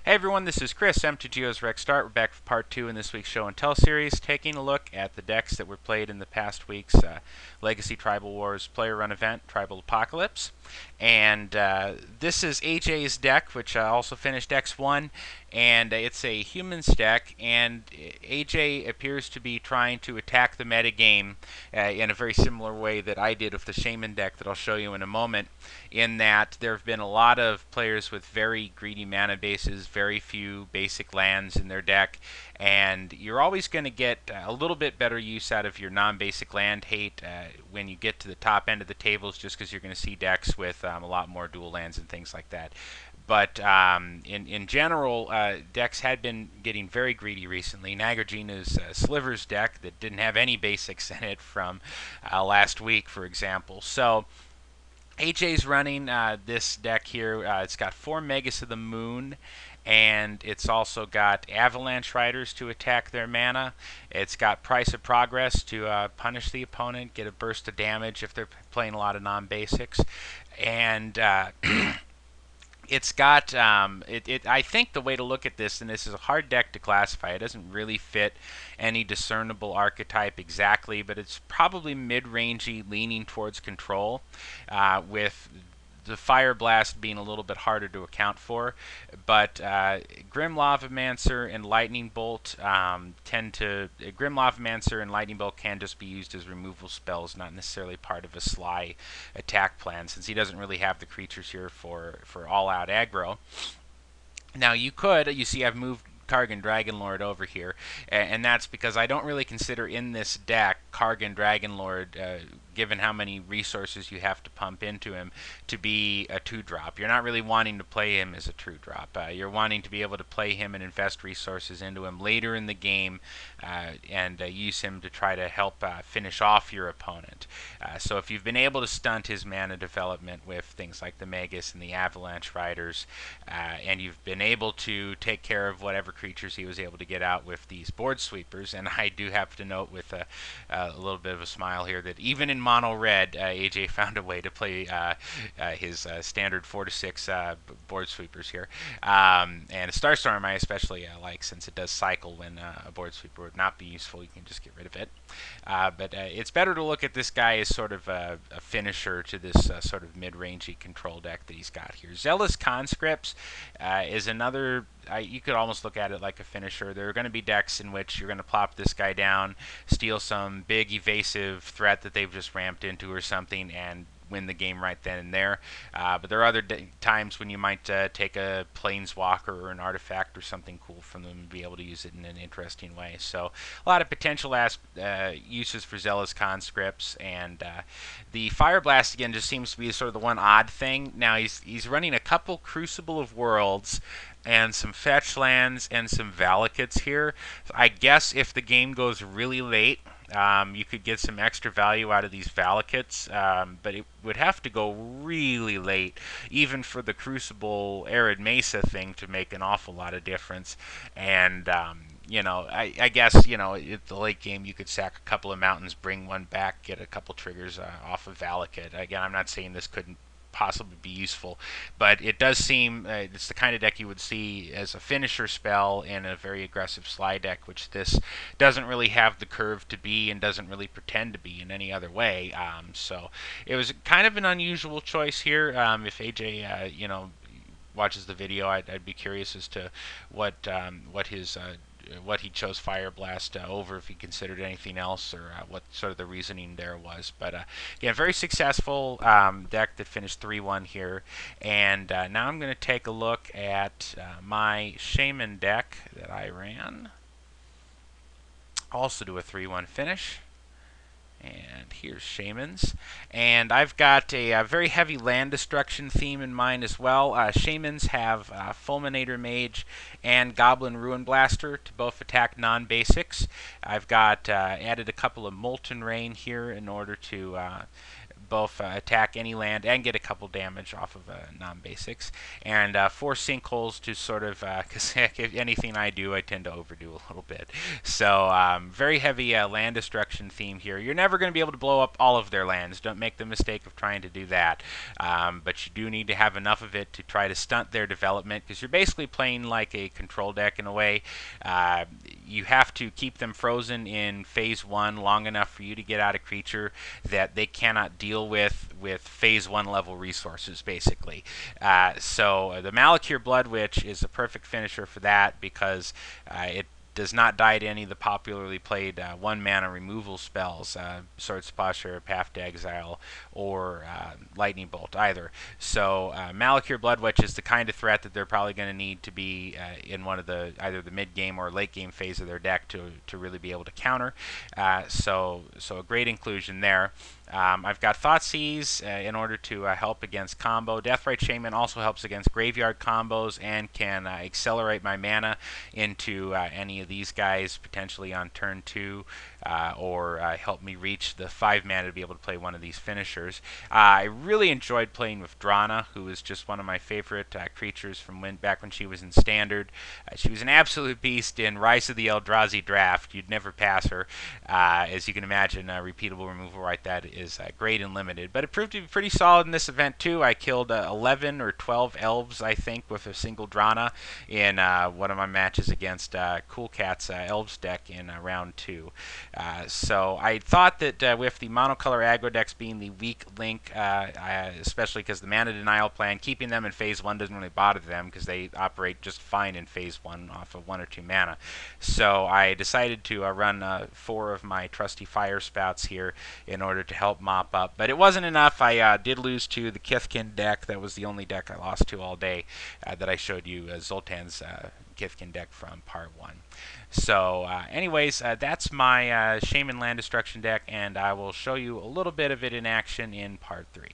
Hey everyone, this is Chris, MTGO's Rec Start. We're back for part 2 in this week's Show and Tell series, taking a look at the decks that were played in the past week's Legacy Tribal Wars Player Run event, Tribal Apocalypse. And this is AJ's deck, which also finished X1, and it's a Humans deck, and AJ appears to be trying to attack the metagame in a very similar way that I did with the Shaman deck that I'll show you in a moment, in that there have been a lot of players with very greedy mana bases, very few basic lands in their deck, and you're always going to get a little bit better use out of your non-basic land hate when you get to the top end of the tables, just because you're going to see decks with a lot more dual lands and things like that. But in general, decks had been getting very greedy recently. Nagarjuna's Slivers deck that didn't have any basics in it from last week, for example. So AJ's running this deck here. It's got 4 Magus of the Moon, and it's also got Avalanche Riders to attack their mana. It's got Price of Progress to punish the opponent, get a burst of damage if they're playing a lot of non-basics. And it's got, I think the way to look at this, and this is a hard deck to classify, it doesn't really fit any discernible archetype exactly, but it's probably mid-rangey, leaning towards control, with the Fire Blast being a little bit harder to account for. But Grim Lavamancer and Lightning Bolt Grim Lavamancer and Lightning Bolt can just be used as removal spells, not necessarily part of a sly attack plan, since he doesn't really have the creatures here for all-out aggro. Now you see I've moved Kargan Dragonlord over here, and that's because I don't really consider in this deck Kargan Dragonlord, given how many resources you have to pump into him, to be a 2-drop. You're not really wanting to play him as a true drop. You're wanting to be able to play him and invest resources into him later in the game, and use him to try to help finish off your opponent. So if you've been able to stunt his mana development with things like the Magus and the Avalanche Riders, and you've been able to take care of whatever creatures he was able to get out with these board sweepers, and I do have to note with a little bit of a smile here that even in mono red, AJ found a way to play his standard 4 to 6 board sweepers here, and a Starstorm I especially like, since it does cycle when a board sweeper would not be useful. You can just get rid of it. But it's better to look at this guy as sort of a finisher to this sort of mid-rangey control deck that he's got here. Zealous Conscripts is another. You could almost look at it like a finisher. There are going to be decks in which you're going to plop this guy down, steal some big evasive threat that they've just ramped into or something, and win the game right then and there. But there are other times when you might take a Planeswalker or an artifact or something cool from them and be able to use it in an interesting way. So a lot of potential uses for Zealous Conscripts, and the Fire Blast again just seems to be sort of the one odd thing. Now he's running a couple Crucible of Worlds and some fetch lands and some Valakuts here. I guess if the game goes really late, you could get some extra value out of these Valakuts, but it would have to go really late, even for the Crucible Arid Mesa thing to make an awful lot of difference. And I guess, at the late game you could sack a couple of mountains, bring one back, get a couple triggers off of Valakut. Again, I'm not saying this couldn't possibly be useful, but it does seem it's the kind of deck you would see as a finisher spell in a very aggressive slide deck, which this doesn't really have the curve to be and doesn't really pretend to be in any other way. So it was kind of an unusual choice here. If AJ watches the video, I'd be curious as to what he chose Fire Blast over, if he considered anything else, or what sort of the reasoning there was. But again, very successful deck that finished 3-1 here. And now I'm going to take a look at my Shaman deck that I ran. Also do a 3-1 finish. And here's Shamans. And I've got a very heavy land destruction theme in mind as well. Shamans have Fulminator Mage and Goblin Ruin Blaster to both attack non-basics. I've got added a couple of Molten Rain here in order to both attack any land and get a couple damage off of non-basics, and 4 sinkholes to sort of, because if anything I do, I tend to overdo a little bit. So very heavy land destruction theme here. You're never going to be able to blow up all of their lands. Don't make the mistake of trying to do that. But you do need to have enough of it to try to stunt their development, because you're basically playing like a control deck in a way. You have to keep them frozen in phase 1 long enough for you to get out a creature that they cannot deal with phase 1 level resources, basically. So the Malakir Blood Witch is a perfect finisher for that, because it does not die to any of the popularly played 1-mana removal spells, Sword Splasher, Path to Exile, or Lightning Bolt either. So Malakir Blood Witch is the kind of threat that they're probably going to need to be in one of the either the mid-game or late-game phase of their deck to really be able to counter. So a great inclusion there. I've got Thoughtseize in order to help against combo. Deathrite Shaman also helps against graveyard combos and can accelerate my mana into any of these guys potentially on turn 2, or help me reach the 5 mana to be able to play one of these finishers. I really enjoyed playing with Drana, who is just one of my favorite creatures from back when she was in Standard. She was an absolute beast in Rise of the Eldrazi draft. You'd never pass her. As you can imagine, repeatable removal right that is great and limited. But it proved to be pretty solid in this event too. I killed 11 or 12 elves, I think, with a single Drana in one of my matches against Cool Cat's elves deck in round 2. So I thought that with the monocolor aggro decks being the weak link, especially because the mana denial plan, keeping them in phase 1 doesn't really bother them because they operate just fine in phase 1 off of 1 or 2 mana. So I decided to run 4 of my trusty fire spouts here in order to help mop up. But it wasn't enough. I did lose to the Kithkin deck. That was the only deck I lost to all day that I showed you, Zoltan's Kithkin deck from part 1. So anyways, that's my Shaman land destruction deck, and I will show you a little bit of it in action in part 3.